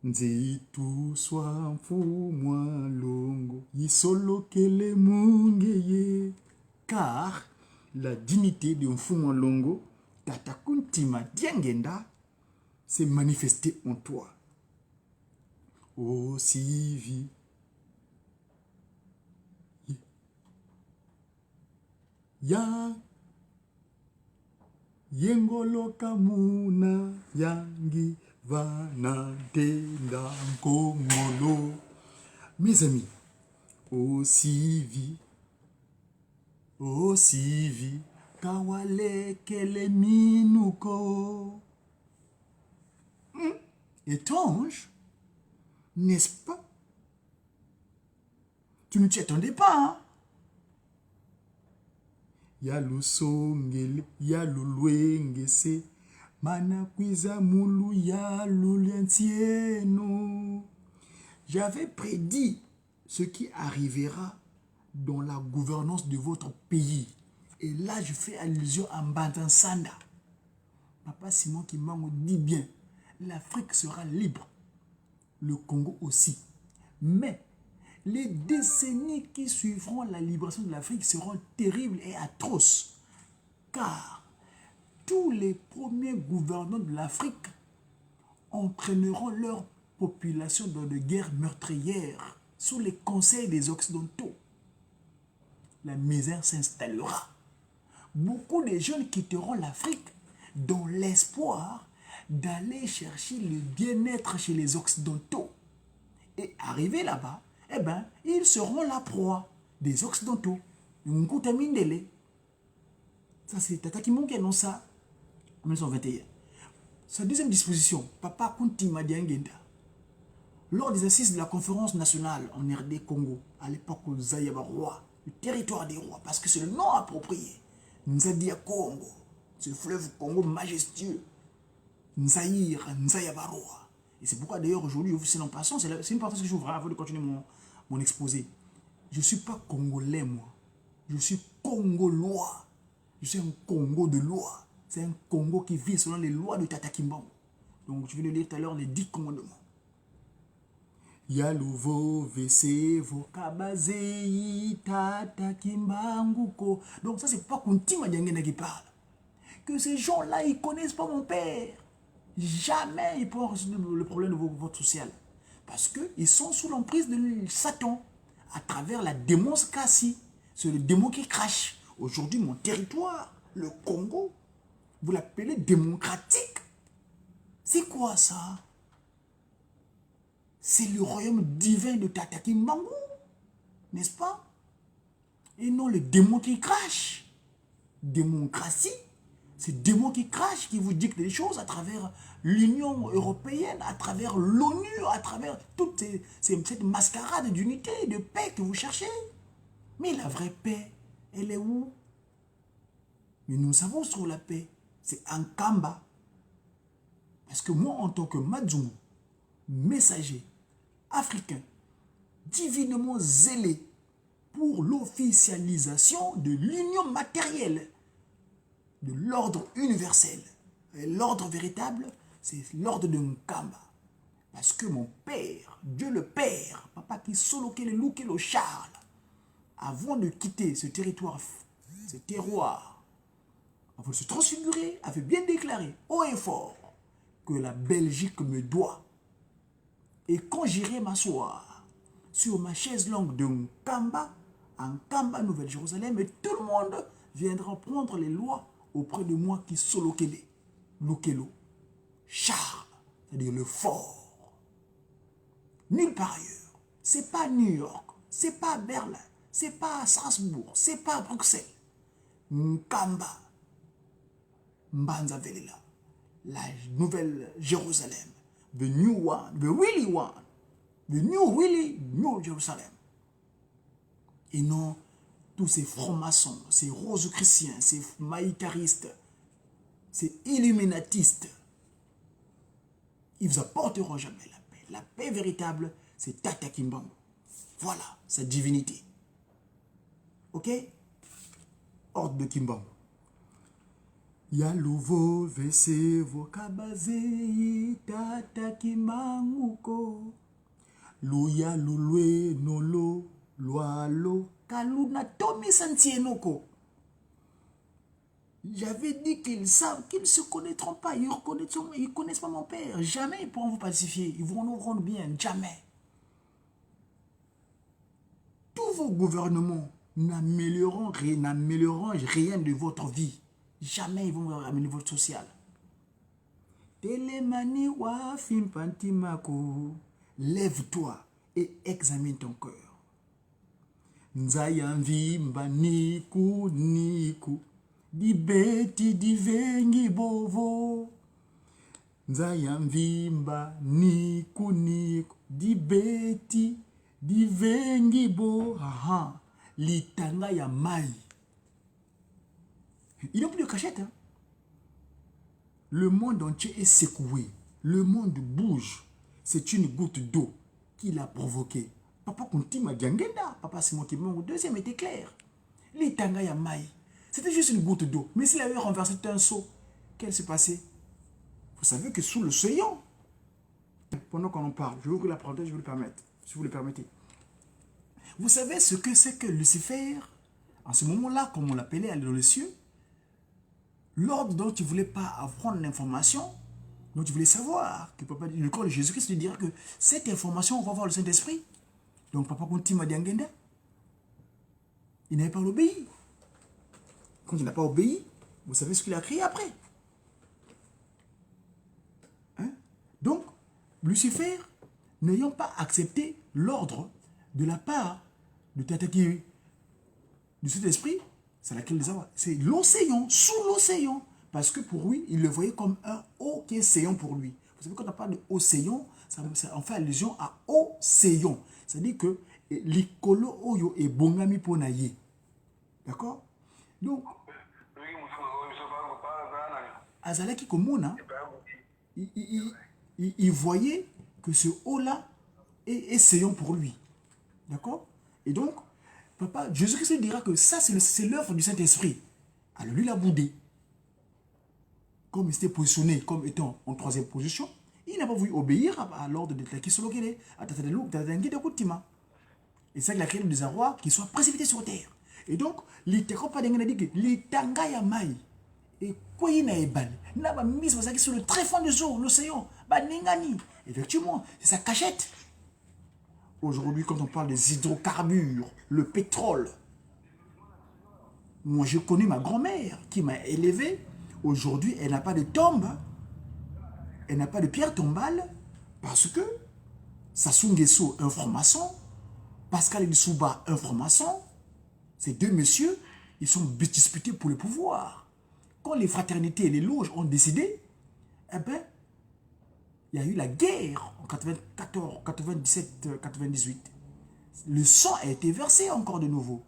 Nzitu swa mfumwa longo yisolo kele mungeye. Car la dignité de Mfumwa Longo, Tata Kuntima Diangenda, s'est manifestée en toi. Aussi vi. Ya Yengolo Kamuna Yangi Vana Tenda Nkongolo. Mes amis, aussi vi kawale kele minuko. Étrange, n'est-ce pas? Tu ne t'y attendais pas, hein? Yalo songele, yalo luengese, mana kwiza mulu yalo liantieno. J'avais prédit ce qui arrivera dans la gouvernance de votre pays. Et là, je fais allusion à Mbantansanda. Papa Simon Kimbangu dit bien, l'Afrique sera libre, le Congo aussi. Mais les décennies qui suivront la libération de l'Afrique seront terribles et atroces. Car tous les premiers gouvernants de l'Afrique entraîneront leur population dans de guerres meurtrières sous les conseils des Occidentaux. La misère s'installera. Beaucoup de jeunes quitteront l'Afrique dans l'espoir d'aller chercher le bien-être chez les Occidentaux. Et arrivés là-bas, eh ben, ils seront la proie des Occidentaux. Ça, c'est Tata Kimon qui annonce ça en 1921. Sa deuxième disposition, Papa Kunti Madiangenda, lors des assises de la conférence nationale en RD Congo, à l'époque où Zayaba roi, le territoire des rois, parce que c'est le nom approprié, Nzadia Congo, ce fleuve Congo majestueux, Nzaïr, Nzayaba roi. Et c'est pourquoi d'ailleurs aujourd'hui, en passant, c'est une partie que j'ouvre avant de continuer mon exposé. Je ne suis pas congolais, moi. Je suis congolois. Je suis un Congo de loi. C'est un Congo qui vit selon les lois de Tata Kimbangu. Donc je vais le lire tout à l'heure, les 10 commandements. Yalouvo, vese, vokabazei, Tata Kimbangu ko. Donc ça, c'est pas Kunti Madiangenda qui parle. Que ces gens-là, ils ne connaissent pas mon père. Jamais ils pourront résoudre le problème de votre social. Parce qu'ils sont sous l'emprise de Satan à travers la démence Kassi. C'est le démon qui crache. Aujourd'hui, mon territoire, le Congo, vous l'appelez démocratique. C'est quoi ça? C'est le royaume divin de Tata Kimbangu, n'est-ce pas? Et non le démon qui crache. Démocratie. C'est le démon qui crache, qui vous dicte des choses à travers l'Union européenne, à travers l'ONU, à travers toute cette mascarade d'unité, de paix que vous cherchez. Mais la vraie paix, elle est où? Mais nous savons sur la paix, c'est en Kamba. Parce que moi, en tant que Madzungu, messager africain, divinement zélé pour l'officialisation de l'union matérielle, de l'ordre universel. Et l'ordre véritable, c'est l'ordre de Nkamba. Parce que mon père, Dieu le Père, papa qui soloquait le loup et le Charles, avant de quitter ce territoire, ce terroir, avant de se transfigurer, avait bien déclaré haut et fort que la Belgique me doit. Et quand j'irai m'asseoir sur ma chaise longue de Nkamba, en Nkamba, Nouvelle-Jérusalem, et tout le monde viendra prendre les lois auprès de moi qui Solokele, Lokelo, Charles, c'est-à-dire le fort. Nulle part ailleurs. C'est pas New York, c'est pas Berlin, c'est pas Strasbourg, c'est pas Bruxelles. Nkamba, Mbanza Velela, la Nouvelle Jérusalem, the new one, the really one, the new really new Jerusalem. Et non tous ces francs-maçons, ces rosicruciens, ces maïcaristes, ces illuminatistes, ils ne vous apporteront jamais la paix. La paix véritable, c'est Tata Kimbangu. Voilà, sa divinité. Ok? Ordre de Kimbangu. Yalouvo, vese, vokabaze, Tata Kimbangu ko. Luya, lulwe, nolo, loalo. Kaluna Tomi Santienoko. J'avais dit qu'ils savent qu'ils ne se connaîtront pas, ils ne connaissent pas mon père. Jamais ils pourront vous pacifier, ils vont nous rendre bien, jamais. Tous vos gouvernements n'amélioreront rien de votre vie. Jamais ils vont améliorer votre social. Télémani wa fimpantimako. Lève-toi et examine ton cœur. Nzayamvi mba niku niku di beti di vengi bovo Nzaya mvimba niku niku di beti di vengi bo aha litanga ya mai. Il n'y a plus de cachette. Hein? Le monde entier est secoué. Le monde bouge. C'est une goutte d'eau qui l'a provoqué. Papa Kuntima Diangenda, Papa Simon Kimon, deuxième était clair. Litanga ya mai. C'était juste une goutte d'eau. Mais s'il avait renversé un seau, qu'est-ce qui s'est passé? Vous savez que sous le l'océan, pendant qu'on en parle, je vais ouvrir la parenthèse, je vais vous le permettre, si vous le permettez. Vous savez ce que c'est que Lucifer? En ce moment-là, comme on l'appelait, aller dans les cieux, l'ordre dont tu ne voulais pas apprendre l'information, dont tu voulais savoir, que papa, le corps de Jésus-Christ lui dira que cette information, on va voir le Saint-Esprit. Donc papa Kuntima Diangenda, il n'avait pas obéi. Quand il n'a pas obéi, vous savez ce qu'il a créé après. Hein? Donc, Lucifer, n'ayant pas accepté l'ordre de la part de Tatakiri, du Saint-Esprit, c'est laquelle les avoir. C'est l'océan, sous l'océan. Parce que pour lui, il le voyait comme un océan pour lui. Vous savez, quand on parle d'océan, ça fait allusion à océan. C'est-à-dire que l'ikolo oyo est bongami ponaye. D'accord? Donc, Azalaki Komona, il voyait que ce haut-là est séant pour lui. D'accord? Et donc, papa, Jésus-Christ dira que ça, c'est l'œuvre du Saint-Esprit. Alors lui, il a boudé. Comme il s'était positionné comme étant en troisième position, il n'a pas voulu obéir à l'ordre de Takisolokele, à Tatangi de Koutima. Et c'est ça qu'il a créé le désarroi qui soit précipité sur terre. Et donc, l'itanga ya mai. Et quoi il n'a pas n'a pas mis sur le très fond de l'océan. Effectivement, c'est sa cachette. Aujourd'hui, quand on parle des hydrocarbures, le pétrole, moi j'ai connu ma grand-mère qui m'a élevé. Aujourd'hui, elle n'a pas de tombe, elle n'a pas de pierre tombale, parce que Sassou Nguesso, un franc-maçon, Pascal Lissouba, un franc-maçon, ces deux messieurs, ils sont disputés pour le pouvoir. Quand les fraternités et les loges ont décidé, eh bien, il y a eu la guerre en 94, 97, 98. Le sang a été versé encore de nouveau.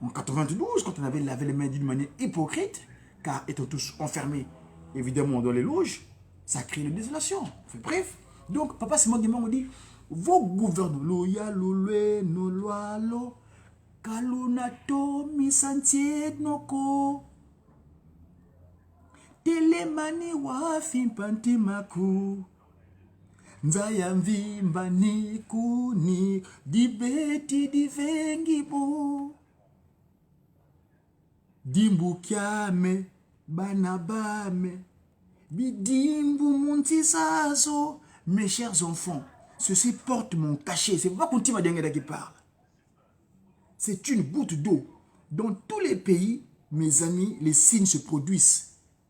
En 92, quand on avait lavé les mains d'une manière hypocrite, car étant tous enfermés, évidemment, dans les loges, ça a créé une désolation. Enfin, bref, donc, papa Simon Guimard me dit, vos gouvernements, loya, lolwe, no loalo, kalunato, misantie, noko, telemani wa fimpanti maku, nzaya mvimba niku ni, dibeti divengi bo, dimbu kiame, banabame, bidimbu muntisazo. Mes chers enfants, ceci porte mon cachet. C'est pas Kuntima Diangenda qui parle. C'est une goutte d'eau. Dans tous les pays, mes amis, les signes se produisent.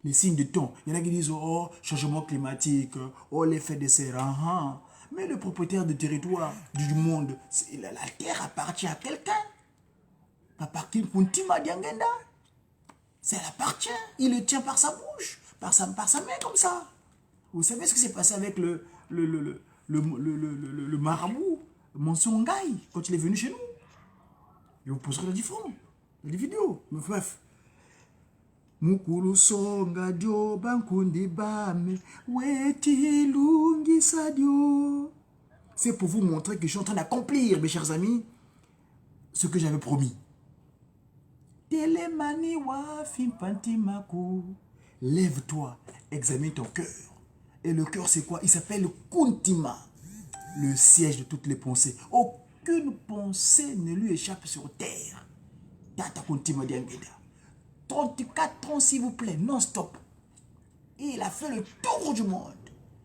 Les signes de temps. Il y en a qui disent, oh, changement climatique, oh, l'effet de serre. Mais le propriétaire du territoire, du monde, la terre appartient à quelqu'un. Pas par qui Kuntima Diangenda. Ça appartient. Il le tient par sa bouche, par sa main comme ça. Vous savez ce qui s'est passé avec le marabout Monsongai quand il est venu chez nous? Je vous poserai la différence. Les vidéos. Mais bref. Mukulu songa dio bankundi bame weti lungi sadio. C'est pour vous montrer que je suis en train d'accomplir, mes chers amis, ce que j'avais promis. Telemani wa fimpanti maku. Lève-toi, examine ton cœur. Et le cœur, c'est quoi? Il s'appelle Kuntima, le siège de toutes les pensées. Aucune pensée ne lui échappe sur terre. Tata Kuntima Diangenda. 34 ans, s'il vous plaît, non-stop. Et il a fait le tour du monde.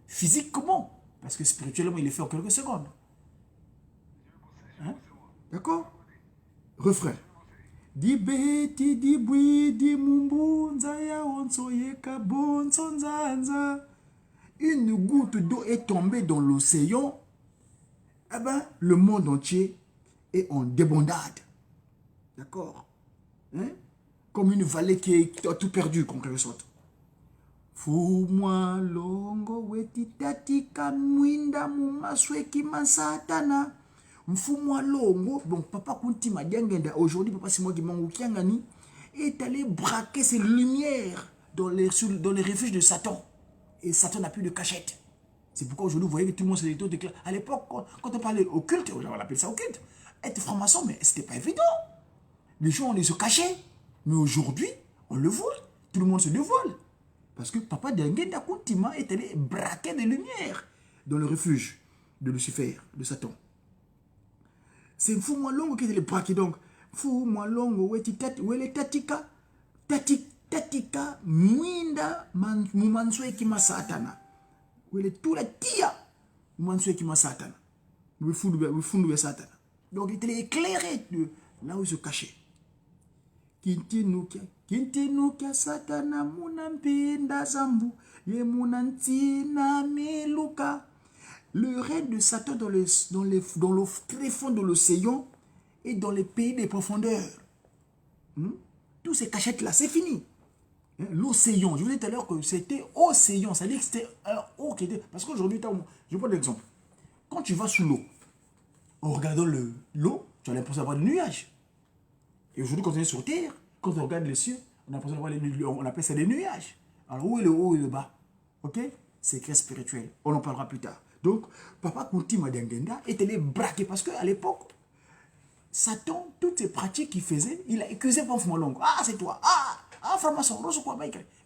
Physiquement, parce que spirituellement, il est fait en quelques secondes. Hein? D'accord? Refrain. Di beti di bui di mumbu nzaya onsoyeka bonso nzanza. Une goutte d'eau est tombée dans l'océan, eh ben, le monde entier est en débandade. D'accord? Hein? Comme une vallée qui a tout perdu, en quelque sorte. Fumwa longo weti tatika mwinda mumasweki masatana. Mfumwa longo. Donc papa Kuntima Diangenda, aujourd'hui papa Simon Kimangou Kiangani est allé braquer ses lumières dans les refuges de Satan. Et Satan n'a plus de cachette. C'est pourquoi aujourd'hui vous voyez que tout le monde se déclare. À l'époque, quand on parlait occulte, on appelait ça occulte. Être franc-maçon, mais c'était pas évident. Les gens, on les se cachait. Mais aujourd'hui, on le voit. Tout le monde se dévoile. Parce que papa Diangenda Kuntima est allé braquer des lumières dans le refuge de Lucifer, de Satan. C'est Fumwa Longo qui est allé braquer donc. Fumwa Longo, wele tatika, tatika, mwinda, mumanswe kima satana. Wele tout la tia, mumanswe kima satana. Wifundu satana. Donc il était éclairé de là où il se cachait. Kintinukia satana munampinda zambu ye munantina meluka. Le règne de Satan dans le très fond de l'océan et dans les pays des profondeurs. Tous ces cachettes là, c'est fini. L'océan, je vous disais tout à l'heure que c'était océan, ça veut dire que c'était un eau qui était. Parce qu'aujourd'hui, je prends l'exemple. Quand tu vas sous l'eau, en regardant l'eau, tu as l'impression d'avoir des nuages. Et aujourd'hui, quand on est sur Terre, quand on regarde les cieux, on a l'impression d'avoir on appelle ça des nuages. Alors, où est le haut et le bas? Ok? Secret spirituel. On en parlera plus tard. Donc, papa Kuntima Diangenda est allé braquer parce qu'à l'époque, Satan, toutes ces pratiques qu'il faisait, il a accusé Fumwa Longo. Ah, c'est toi. Ah, franc-maçon,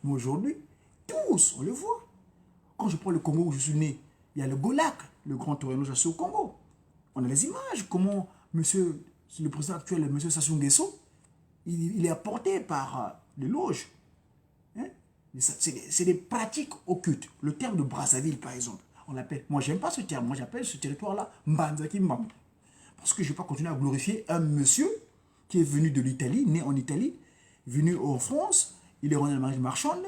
mais aujourd'hui, tous, on le voit. Quand je prends le Congo où je suis né, il y a le Golak, le grand Torino Jassé au Congo. On a les images, comment le président actuel, M. Sassou Nguesso, il est apporté par les loges. Hein? C'est des pratiques occultes. Le terme de Brazzaville, par exemple, on l'appelle, moi j'aime pas ce terme, moi j'appelle ce territoire-là Mbanzaki Mbambo. Parce que je ne vais pas continuer à glorifier un monsieur qui est venu de l'Italie, né en Italie, venu en France, il est rentré dans la marine marchande,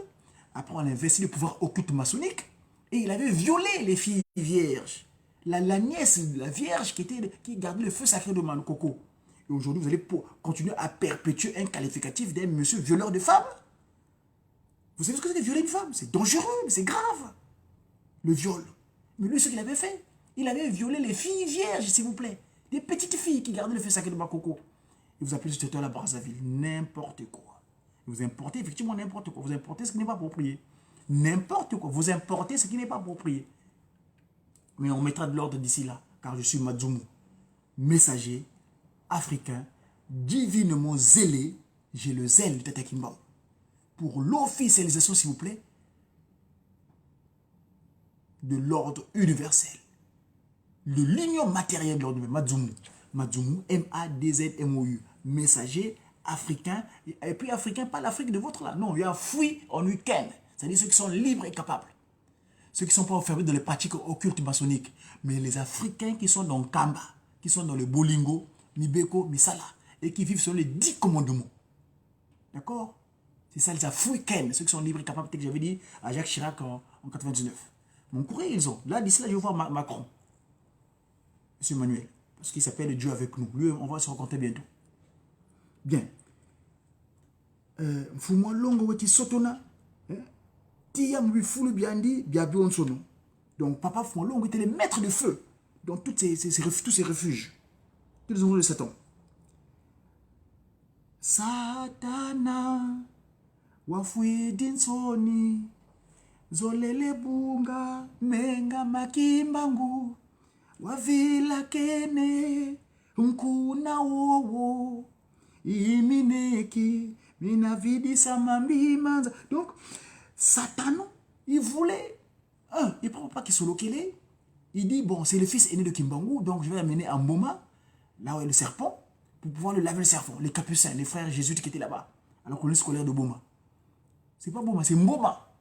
après on a investi le pouvoir occulte maçonnique, et il avait violé les filles vierges. La nièce de la vierge qui gardait le feu sacré de Manokoko. Et aujourd'hui, vous allez continuer à perpétuer un qualificatif d'un monsieur violeur de femmes. Vous savez ce que c'est que violer une femme? C'est dangereux, c'est grave. Le viol. Mais lui, ce qu'il avait fait, il avait violé les filles vierges, s'il vous plaît. Des petites filles qui gardaient le feu sacré de Makoko. Et vous appelez ce territoire la Brazzaville. N'importe quoi. Vous importez effectivement n'importe quoi. Vous importez ce qui n'est pas approprié. N'importe quoi. Vous importez ce qui n'est pas approprié. Mais on mettra de l'ordre d'ici là. Car je suis Madzoumou, messager africain, divinement zélé. J'ai le zèle de Tata Kimba. Pour l'officialisation, s'il vous plaît, de l'ordre universel. De l'union matérielle de l'ordre Madzoumou. Madzoumou, M-A-D-Z-M-O-U. Messager africain. Et puis africain, pas l'Afrique de votre là. Non, il y a free en week-end. C'est-à-dire ceux qui sont libres et capables. Ceux qui ne sont pas enfermés dans les pratiques occultes maçonniques. Mais les Africains qui sont dans Kamba, qui sont dans le Bolingo, Mibeko, Misala, et qui vivent selon les 10 commandements. D'accord? C'est ça les Africains, ceux qui sont libres et capables, que j'avais dit à Jacques Chirac en 99. Mon courrier, ils ont. Là, d'ici là, je vais voir Macron. Monsieur Emmanuel. Parce qu'il s'appelle Dieu avec nous. Lui, on va se rencontrer bientôt. Bien. Fumwa Longo weti sotona. Tia mwifulu biandi biabi onsono. Donc papa Fumwa Longo était le maître de feu dans tous ces refuges. Tous les endroits de Satan. Satana wafuidinsoni zolele bunga menga makimbangu wavila kene nkuna wowo imineki minavidi samambimanza. Donc Satan, il voulait il prend pas qu'il soit localé. Il dit bon, c'est le fils aîné de Kimbangu, donc je vais l'amener à Mboma, là où est le serpent, pour pouvoir le laver le serpent. Les capucins, les frères jésuites qui étaient là-bas, à la colonie scolaire de Boma. C'est pas Boma, c'est Mboma.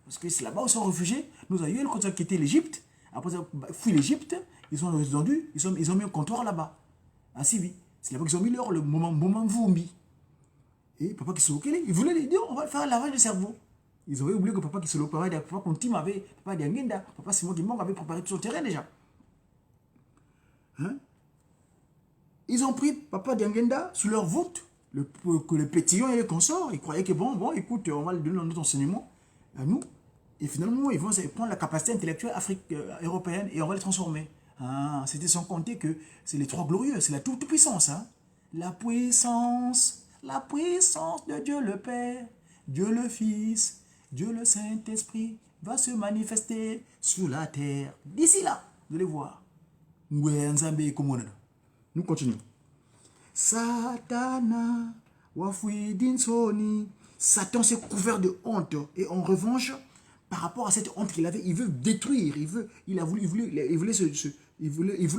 Parce que c'est là-bas où ils sont réfugiés. Nos aïeux, quand ils ont quitté l'Égypte, après ils ont fui l'Égypte, ils sont descendus, ils ont mis un comptoir là-bas, à Sibi. C'est là-bas qu'ils ont mis le moment Vumbi. Et papa qui se localisait, il voulait dire on va faire un lavage de cerveau. Ils avaient oublié que papa qui se localisait, papa Kuntima avait, papa Diangenda, papa Simon Kimbangu avait préparé tout son terrain déjà. Hein? Ils ont pris papa Diangenda sous leur voûte, que le pétillon et les consorts. Ils croyaient que bon, écoute, on va lui donner notre enseignement à nous. Et finalement, ils vont prendre la capacité intellectuelle européenne et on va les transformer. Ah, c'était sans compter que c'est les trois glorieux, c'est la toute puissance. Hein? La puissance de Dieu le Père, Dieu le Fils, Dieu le Saint-Esprit va se manifester sur la terre. D'ici là, vous allez voir. Nous continuons. Satana, Satan s'est couvert de honte. Et en revanche, par rapport à cette honte qu'il avait, il veut détruire, il voulait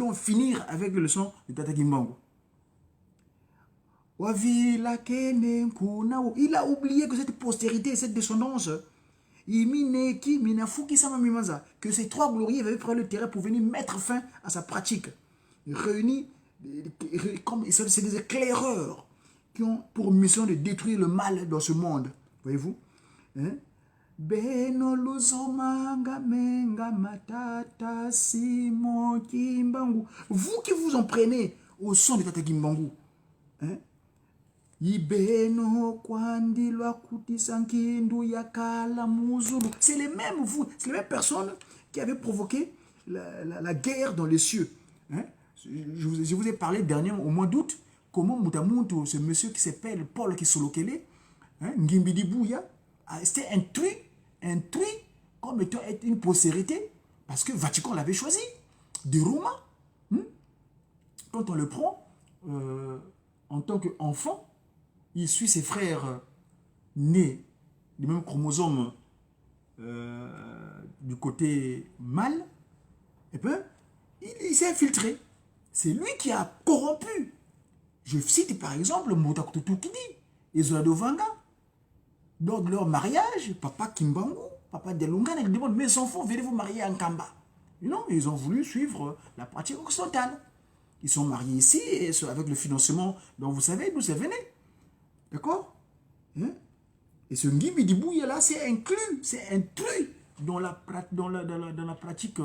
en finir avec le leçon de Tata Kimbangu. Il a oublié que cette postérité, cette descendance, que ces trois glorieux avaient pris le terrain pour venir mettre fin à sa pratique. Réunis, comme c'est des éclaireurs qui ont pour mission de détruire le mal dans ce monde. Voyez-vous? Hein? Vous qui vous en prenez au son de Tata Kimbangu, hein? C'est les mêmes personnes qui avaient provoqué la guerre dans les cieux. Hein? Je vous ai parlé dernièrement au mois d'août, comment Moutamountou, ce monsieur qui s'appelle Paul Kisolokele, hein, Ngimbidi Bouya, c'était intrus comme étant une postérité, parce que Vatican l'avait choisi, de Roma. Quand on le prend en tant qu'enfant, il suit ses frères nés du même chromosome du côté mâle, et bien, il s'est infiltré. C'est lui qui a corrompu. Je cite par exemple Moutakututu Kidi et Zolado Vanga. Lors de leur mariage, papa Kimbangu, papa Delunga, ils demandent, mes enfants, venez vous marier en Kamba. Et non, ils ont voulu suivre la pratique occidentale. Ils sont mariés ici, et avec le financement dont vous savez d'où ça venait. D'accord? Hein? Et ce Ngibidibouya là, c'est inclus dans la pratique,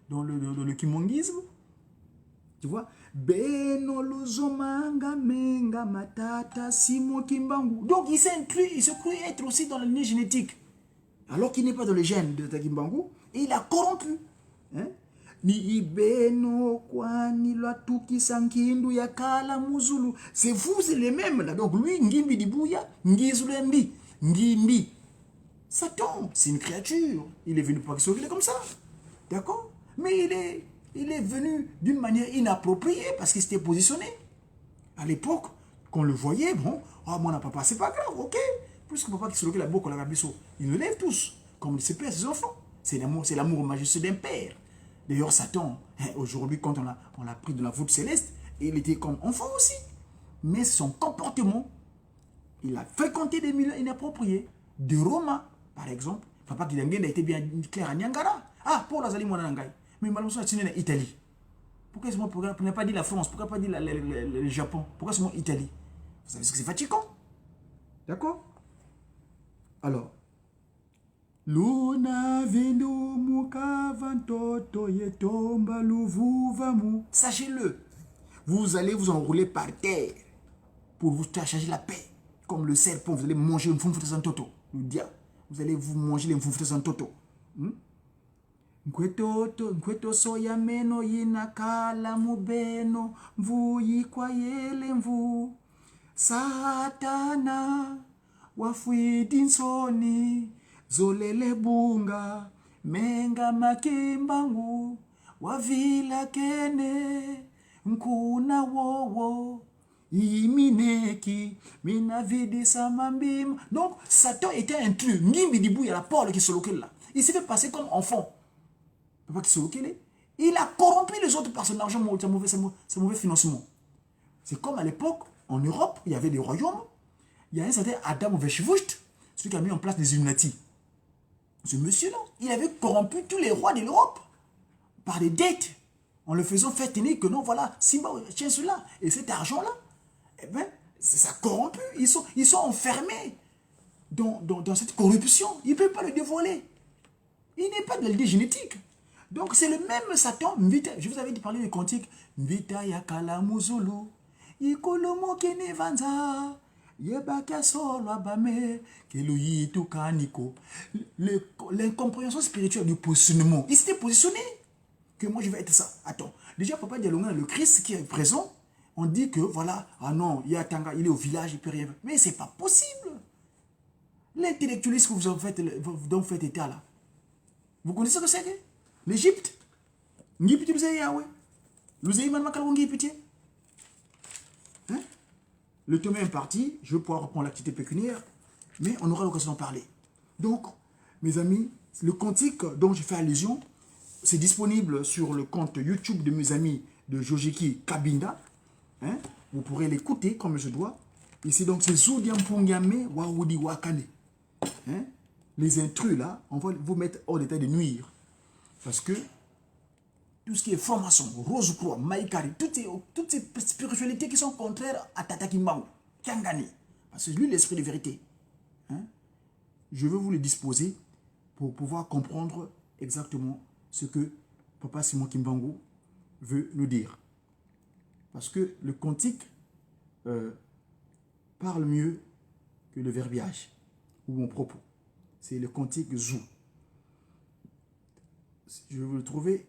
dans le kimongisme. Tu vois? Donc il s'est inclus, il se crut être aussi dans la lignée génétique. Alors qu'il n'est pas dans le gène de Tagimbangu, et il a corrompu. Hein? C'est vous, c'est les mêmes là. Donc lui, Ngimbi Dibouya, Ngizulembi, Ngimbi. Satan, c'est une créature. Il est venu pour qu'il comme ça. D'accord? Mais il est venu d'une manière inappropriée parce qu'il s'était positionné. À l'époque, quand on le voyait, bon, oh, mon papa, c'est pas grave, ok. Puisque papa qui se la boucle, ils le lèvent tous, comme ses pères, ses enfants. C'est l'amour majestueux d'un père. D'ailleurs, Satan, aujourd'hui, quand on l'a pris de la voûte céleste, il était comme enfant aussi. Mais son comportement, il a fréquenté des milieux inappropriés. De Roma, par exemple. Papa qui a été bien clair à Nyangara. Ah, pour la Zali Mwanangai. Mais malheureusement, c'est en Italie. Pourquoi on n'a pas dit la France? Pourquoi pas dit le Japon? Pourquoi c'est l'Italie? Vous savez ce que c'est Vatican? D'accord? Alors, Luna vendo mukavantoto yetomba luvuvamu. Sachez-le, vous allez vous enrouler par terre pour vous chercher la paix. Comme le serpent, vous allez manger une fumfute en toto. Le diable, vous allez vous manger les fumfute en toto. Nkweto soya meno yinakala mubeno mvu yikwayele mvu Satana wafuidinsoni zolele bunga menga makimbangu wavila kene nkuna wowo imineki minavidi samambim. Donc Satan était intrus. Ngimbi Dibou, il y a la Paul qui se loquait là. Il s'est fait passer comme enfant. Il a corrompu les autres par son argent, son mauvais financement. C'est comme à l'époque, en Europe, il y avait des royaumes. Il y a un certain Adam Weishaupt, celui qui a mis en place les Illuminati. Ce monsieur-là, il avait corrompu tous les rois de l'Europe par des dettes, en le faisant faire tenir que non, voilà, Simba, tiens cela. Et cet argent-là, eh bien, ça corrompu. Ils sont enfermés dans cette corruption. Ils ne peuvent pas le dévoiler. Il n'est pas de l'idée génétique. Donc c'est le même Satan. Je vous avais parlé des cantiques. Mvita yakala muzulu. Ikolomo kene vanza. L'incompréhension spirituelle du positionnement. Il s'était positionné. Que moi je vais être ça. Attends. Déjà, Papa Dialonga, le Christ qui est présent, on dit que voilà, ah non, il y a Tanga, il est au village, il peut rien faire. Mais c'est pas possible. L'intellectualisme que dont vous faites état là. Vous connaissez ce que c'est que l'Égypte? Ngipiti vous avez Yahweh. Vous avez man makal ngipiti. Hein? Le thème est parti, je vais pouvoir reprendre l'activité pécuniaire, mais on aura l'occasion d'en parler. Donc, mes amis, le cantique dont j'ai fait allusion, c'est disponible sur le compte YouTube de mes amis de Jojeki Kabinda. Hein? Vous pourrez l'écouter comme je dois. Ici, donc, c'est Zoudiampongame Waoudi Wakane. Hein? Les intrus, là, on va vous mettre hors d'état de nuire. Parce que tout ce qui est formation, Rose-Croix, Maïkari, toutes ces spiritualités qui sont contraires à Tata Kimbangu, Kiangani. Parce que lui, l'esprit de vérité. Hein? Je veux vous le disposer pour pouvoir comprendre exactement ce que Papa Simon Kimbangu veut nous dire. Parce que le cantique parle mieux que le verbiage ou mon propos. C'est le cantique Zou. Je vais vous le trouver,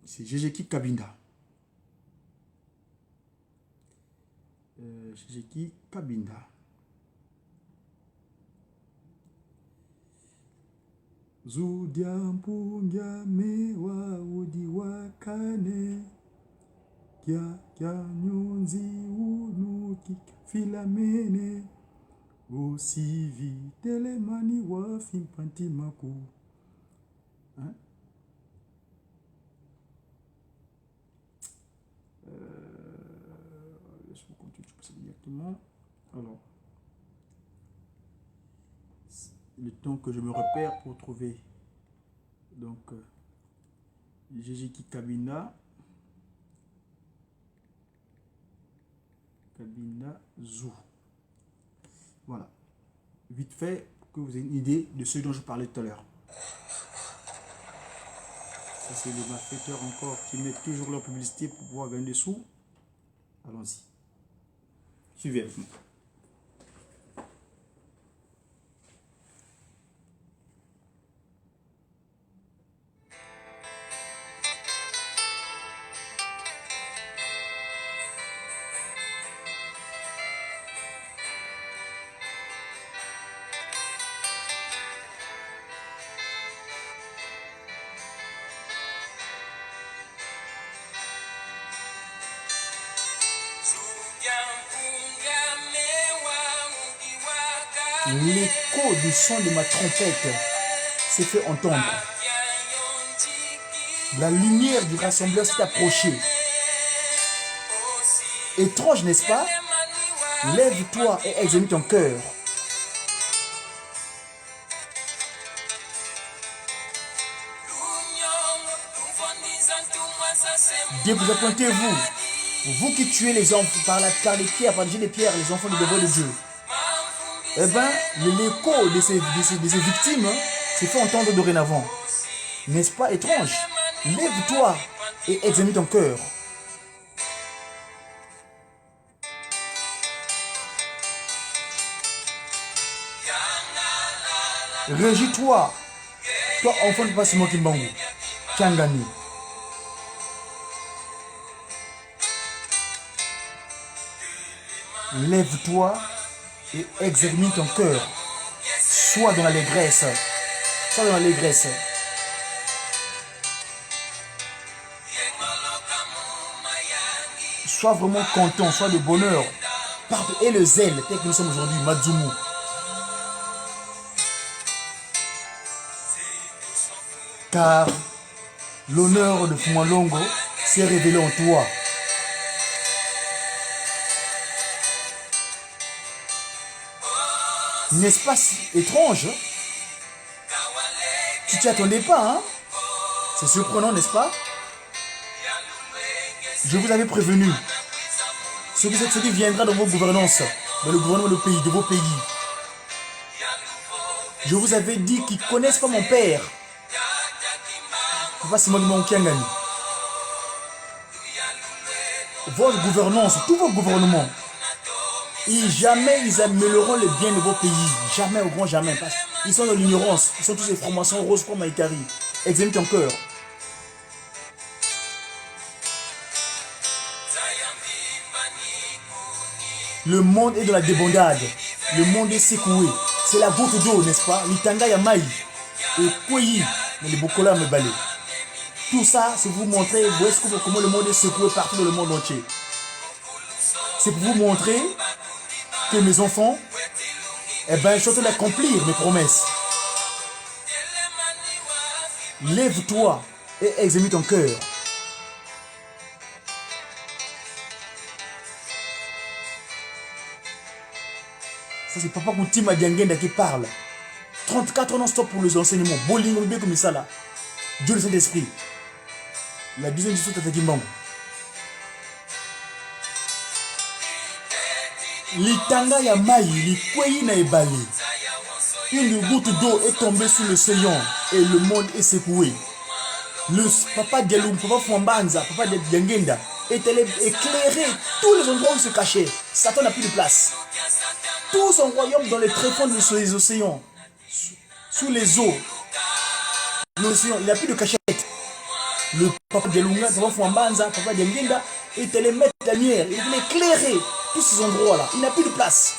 c'est Jejeki Kabinda. Jejeki Kabinda. Zudiampunga mewa udi wakane kya nyunzi unu filamene osivi telemani wa fimpanti maku. Hein? Laisse-moi continuer, je passe directement. Alors, le temps que je me repère pour trouver donc Jejeki Kabinda Zou. Voilà. Vite fait, pour que vous ayez une idée de ce dont je parlais tout à l'heure. Ça, c'est les malfaiteurs encore qui mettent toujours leur publicité pour pouvoir gagner des sous. Allons-y. Suivez avec moi. L'écho du son de ma trompette s'est fait entendre. La lumière du rassembleur s'est approchée. Étrange, n'est-ce pas? Lève-toi et examine ton cœur. Désappointez-vous, vous qui tuez les enfants par les pierres, par les pierres, les enfants de devoir de Dieu. Eh bien, l'écho de ces victimes s'est fait entendre dorénavant. N'est-ce pas étrange? Lève-toi et examine ton cœur. Régis-toi, toi enfant de Papa Simon Kimbangu, Kiangani. Lève-toi et examine ton cœur. Sois dans l'allégresse. Sois dans l'allégresse. Sois vraiment content, sois de bonheur. Et le zèle, tel que nous sommes aujourd'hui, Madzumu. Car l'honneur de Fumalongo s'est révélé en toi. N'est-ce pas si étrange? Tu t'y attendais pas, hein? C'est surprenant, n'est-ce pas? Je vous avais prévenu. Ce qui viendra dans vos gouvernances, dans le gouvernement de vos pays. Je vous avais dit qu'ils ne connaissent pas mon père. Papa Simon Kiangani. Votre gouvernance, tous vos gouvernements Et jamais ils amélioreront le bien de vos pays. Jamais, au grand jamais. Parce qu'ils sont dans l'ignorance. Ils sont tous des formations roses comme Maïkari. Examine ton cœur. Le monde est dans la débandade. Le monde est secoué. C'est la goutte d'eau, n'est-ce pas? L'itanga yamaï. Et Kouyi. Mais les Bokola me balai. Tout ça, c'est pour vous montrer comment le monde est secoué partout dans le monde entier. C'est pour vous montrer que mes enfants, eh ben, je suis en train d'accomplir mes promesses. Lève-toi et examine ton cœur. Ça, c'est Papa Koutima Diangenda qui parle. 34 ans non-stop pour les enseignements. Bolingo, bien comme ça là. Dieu le Saint-Esprit. La deuxième édition de Tata Kimbangu. L'itanga ya maï, l'ikweyi na ebale. Une goutte d'eau est tombée sur le sillon et le monde est secoué. Le papa Dialoum, papa Fouambanza, papa Diangenda est allé éclairer tous les endroits où il se cachait. Satan n'a plus de place. Tout son royaume dans les tréfonds des océans, sous les eaux, l'océan, il n'a plus de cachette. Le papa Dialounga, papa Fouambanza, papa Diangenda est allé mettre la lumière, il voulait éclairer tous ces endroits-là. Il n'a plus de place.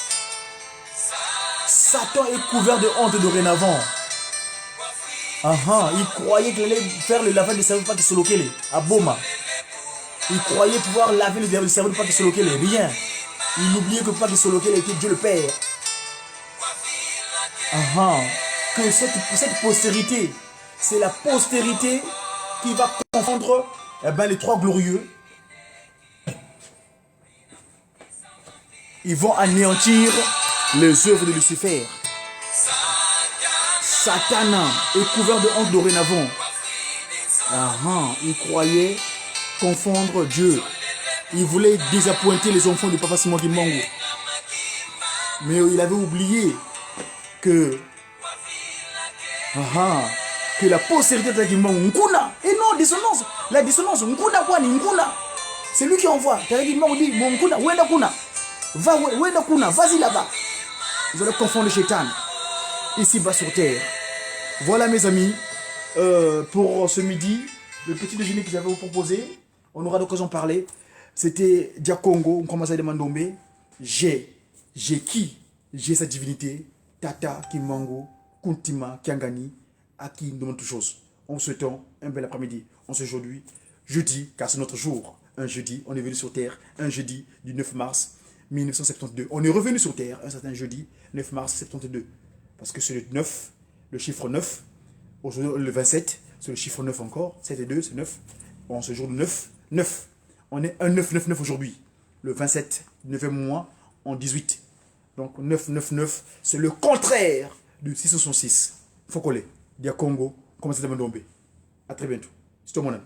Satan est couvert de honte dorénavant. Il croyait qu'il allait faire le lavage des cerveaux de Paki Solokele à Boma. Il croyait pouvoir laver le cerveau de Paki Solokele. Rien. Il oubliait que Paki Solokele était Dieu le Père. Que cette postérité, c'est la postérité qui va confondre les trois glorieux. Ils vont anéantir les œuvres de Lucifer. Satan est couvert de honte dorénavant. Il croyait confondre Dieu. Il voulait désappointer les enfants du papa Simon Kimbangu. Mais il avait oublié que la postérité de Kimbangu, Nkuna, et non, dissonance. La dissonance, Nkuna quoi, Nkuna. C'est lui qui envoie. Kimbangu dit, mon Nkuna, Wenda Kuna. Vas-y là-bas. Vous allez confondre le Shaitan. Ici-bas sur terre. Voilà mes amis. Pour ce midi, le petit déjeuner que j'avais vous proposé, on aura l'occasion de parler. C'était Diakongo, Nkomasa de Mandombe. J'ai sa divinité. Tata Kimbangu, Kuntima, Kiangani, à qui nous demande toutes choses. En vous souhaitant un bel après-midi. On se aujourd'hui, jeudi, car c'est notre jour. Un jeudi, on est venu sur terre. Un jeudi du 9 mars 1972. On est revenu sur terre un certain jeudi, 9 mars 72. Parce que c'est le 9, le chiffre 9. Aujourd'hui, le 27, c'est le chiffre 9 encore. 7 et 2, c'est 9. Bon, ce jour, le 9. On est un 9 aujourd'hui. Le 27, 9e mois, en 18. Donc, 9, c'est le contraire du 666. Fokole, Dia Congo, comment c'est de Mandombe. À très bientôt. C'est tout mon ami.